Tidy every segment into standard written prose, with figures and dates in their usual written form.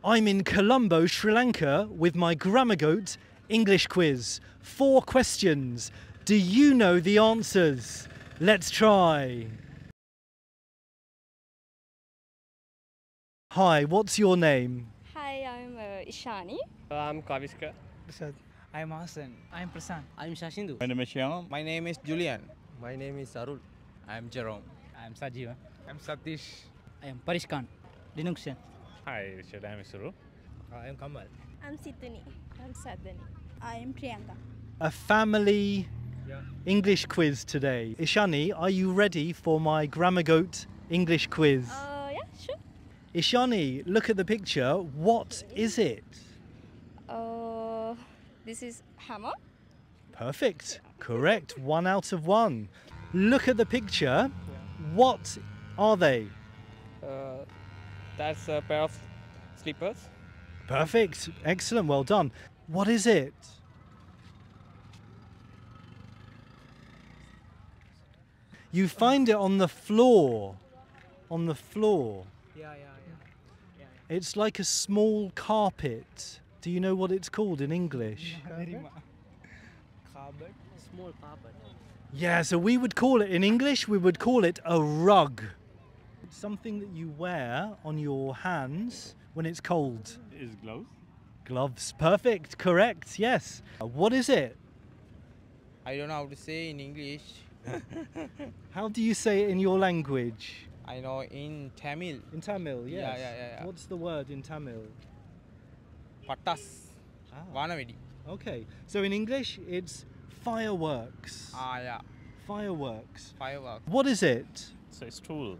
I'm in Colombo, Sri Lanka with my grammar goat English quiz. 4 questions. Do you know the answers? Let's try. Hi, what's your name? Hi, I'm Ishani. I'm Kaviska. Prasad. I'm Hassan. I'm Prasan. I'm Shashindu. My name is Shyam. My name is Julian. My name is Arul. I'm Jerome. I'm Sajiva. I'm Satish. I am Parishkan. Dinukshan. Hi, Richard. I'm Isuru. I'm Kamal. I'm Situni. I'm Sadhani. I am Priyanka. A family English quiz today. Ishani, are you ready for my grammar goat English quiz? Yeah, sure. Ishani, look at the picture. What is it? This is hammer. Perfect. Correct. 1 out of 1. Look at the picture. What are they? That's a pair of slippers. Perfect. Excellent. Well done. What is it? You find it on the floor. On the floor. Yeah. It's like a small carpet. Do you know what it's called in English? Small carpet. Yeah, so we would call it, in English, we would call it a rug. Something that you wear on your hands when it's cold. Is gloves? Gloves. Perfect. Correct. Yes. What is it? I don't know how to say in English. How do you say it in your language? I know in Tamil. In Tamil, yes. Yeah. What's the word in Tamil? Patas. Vanavedi. Okay. So in English, it's fireworks. Yeah. Fireworks. Firework. What is it? It's a stool.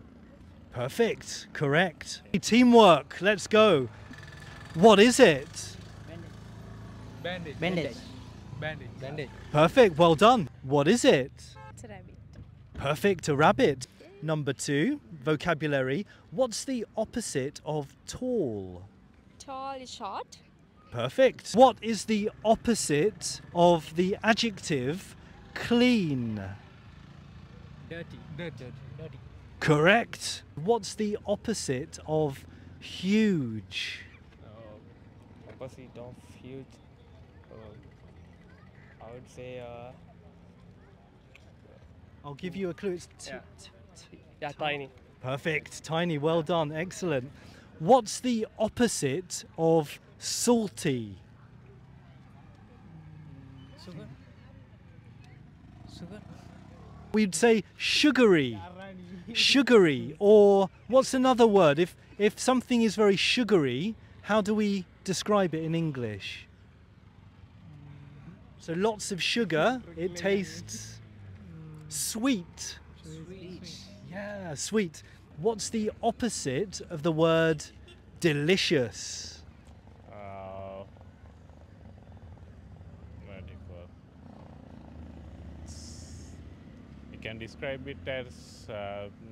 Perfect. Correct. Teamwork. Let's go. What is it? Bandage. Bandage. Bandage. Perfect. Well done. What is it? It's a rabbit. Perfect. A rabbit. Number 2, vocabulary. What's the opposite of tall? Tall is short. Perfect. What is the opposite of the adjective clean? Dirty. Correct. What's the opposite of huge? Opposite of huge. I would say I'll give you a clue. It's tiny. Perfect. Tiny. Well done. Excellent. What's the opposite of salty? Sugar. We'd say sugary. Sugary. Or what's another word? If something is very sugary, how do we describe it in English? So lots of sugar, it tastes sweet. Yeah, sweet. What's the opposite of the word delicious? What do you call? You can describe it as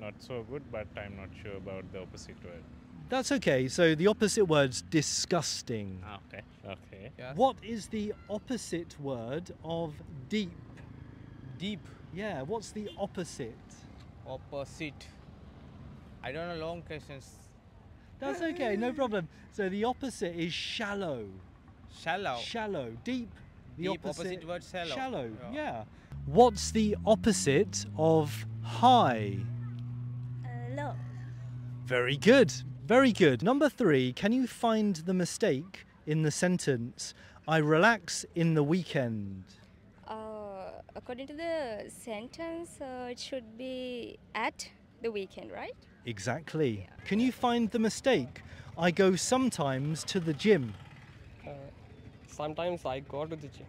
not so good, but I'm not sure about the opposite word. That's okay. So the opposite word's disgusting. Okay. Okay. Yes. What is the opposite word of deep? Deep. Yeah, what's the opposite? Opposite. I don't know long questions. That's okay, no problem. So the opposite is shallow. Shallow. Shallow. Deep. The Deep, opposite word shallow. Shallow, Yeah. yeah. What's the opposite of high? Low. Very good. Very good. Number 3, can you find the mistake in the sentence, I relax in the weekend? According to the sentence, it should be at the weekend, right? Exactly. Can you find the mistake? I go sometimes to the gym. Sometimes I go to the gym.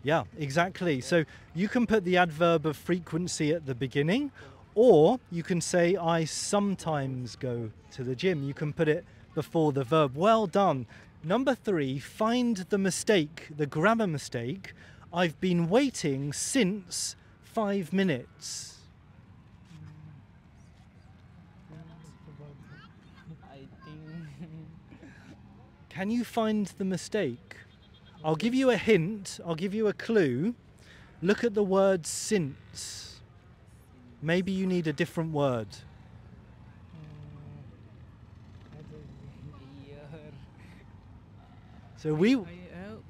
Yeah, exactly. So you can put the adverb of frequency at the beginning, or you can say, I sometimes go to the gym. You can put it before the verb. Well done. Number 3, find the mistake, the grammar mistake. I've been waiting since 5 minutes. I think. Can you find the mistake? I'll give you a hint, I'll give you a clue. Look at the word since. Maybe you need a different word. So we I have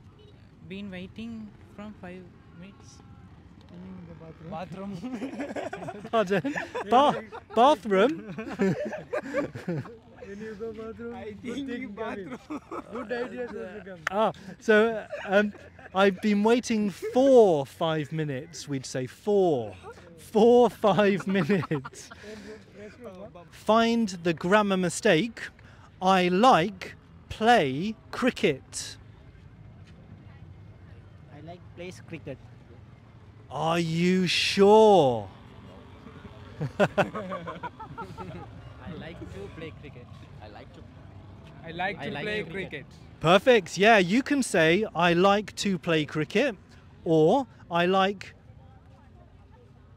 been waiting from 5 minutes. Bathroom. pardon, bathroom. When you go bathroom, I think bathroom. Good idea, Sir. Ah, so I've been waiting for 5 minutes. We'd say 4, 5 minutes. Find the grammar mistake. I like play cricket. I like plays cricket. Are you sure? I like to play cricket. I like to play cricket. Perfect. Yeah, you can say I like to play cricket or I like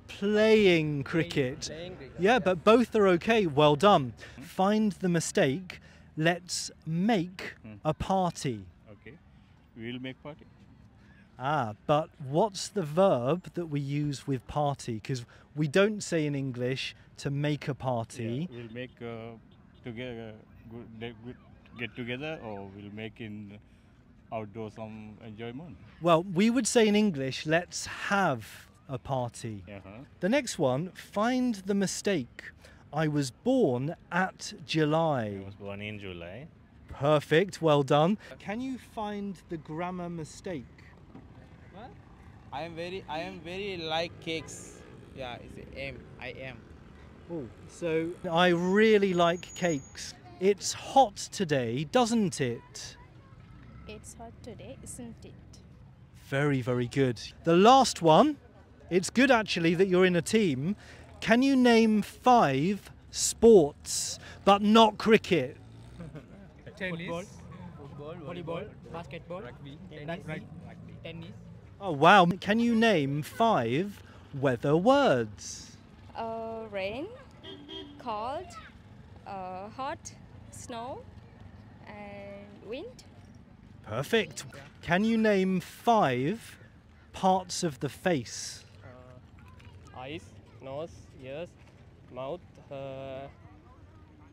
playing cricket. Yeah, but both are okay. Well done. Find the mistake. Let's make a party. Okay. We'll make party. Ah, but what's the verb that we use with party? Because we don't say in English to make a party. Yeah, we'll make together get together, or we'll make in outdoor some enjoyment. Well, we would say in English, let's have a party. The next one, find the mistake. I was born at July. I was born in July. Perfect, well done. Can you find the grammar mistake? I am very like cakes. Yeah, it's I am. Oh, so I really like cakes. It's hot today, doesn't it? It's hot today, isn't it? Very, very good. The last one, it's good actually that you're in a team. Can you name 5 sports, but not cricket? Tennis. Football, volleyball, basketball, rugby, tennis. Oh wow, can you name 5 weather words? Rain, cold, hot, snow, and wind. Perfect. Can you name 5 parts of the face? Eyes, nose, ears, mouth,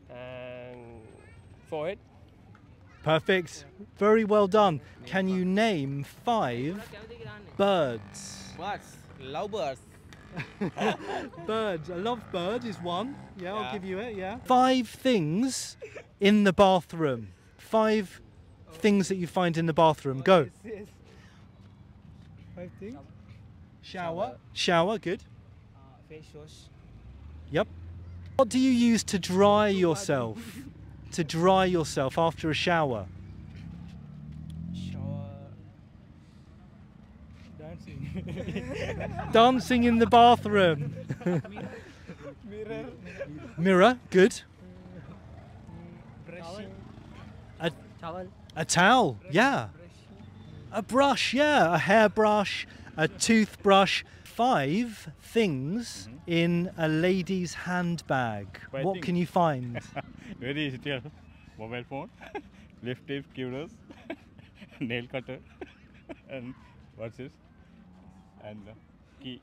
and forehead. Perfect. Very well done. Can you name 5 birds? Birds, lovebirds. Birds. A lovebird is one. Yeah, I'll Yeah. give you it, yeah. 5 things in the bathroom. 5 things that you find in the bathroom. Go. Yes. 5 things. Shower. Shower, good. Face wash. Yep. What do you use to dry yourself? To dry yourself after a shower? Shower. Dancing. Dancing in the bathroom. Mirror. Mirror, good. Brushing. Towel. A towel, yeah. A brush, yeah. A hairbrush, a toothbrush. 5 things in a lady's handbag. Five What things. can you find? Very easy. Tell. Mobile phone, lift tape, cutters, nail cutter, and what's this? And key,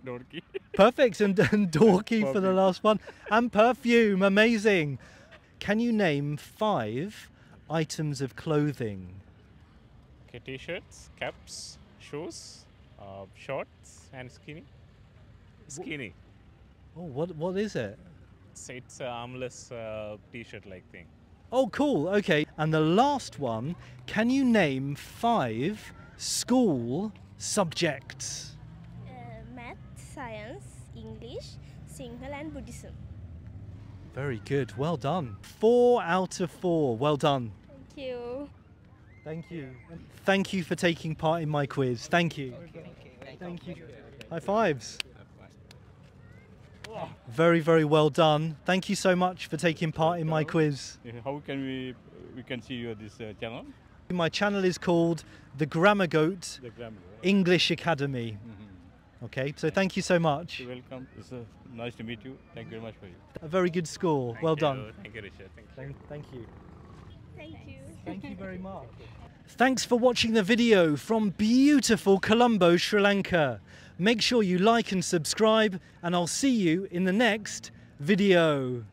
door key. Perfect, and door key for the Perfume. last one. And perfume, amazing. Can you name 5 items of clothing? Okay, t-shirts, caps, shoes, shorts, and skinny. Skinny. Oh, what is it? It's a armless t-shirt like thing. Oh, cool. Okay. And the last one, can you name 5 school subjects? Math, science, English, Sinhala and Buddhism. Very good. Well done. 4 out of 4. Well done. Thank you. Thank you. Thank you for taking part in my quiz. Thank you. Thank you. High fives. Very, very well done. Thank you so much for taking part in my quiz. How can we can see your this channel? My channel is called The Grammar Goat The grammar. English Academy. Okay, so thank you so much. You're welcome. It's nice to meet you. Thank you very much for you. A very good score. Well done. Thank you, Richard. Thank you. Thank you. Thank you. Thank you very much. Thanks for watching the video from beautiful Colombo, Sri Lanka. Make sure you like and subscribe, and I'll see you in the next video.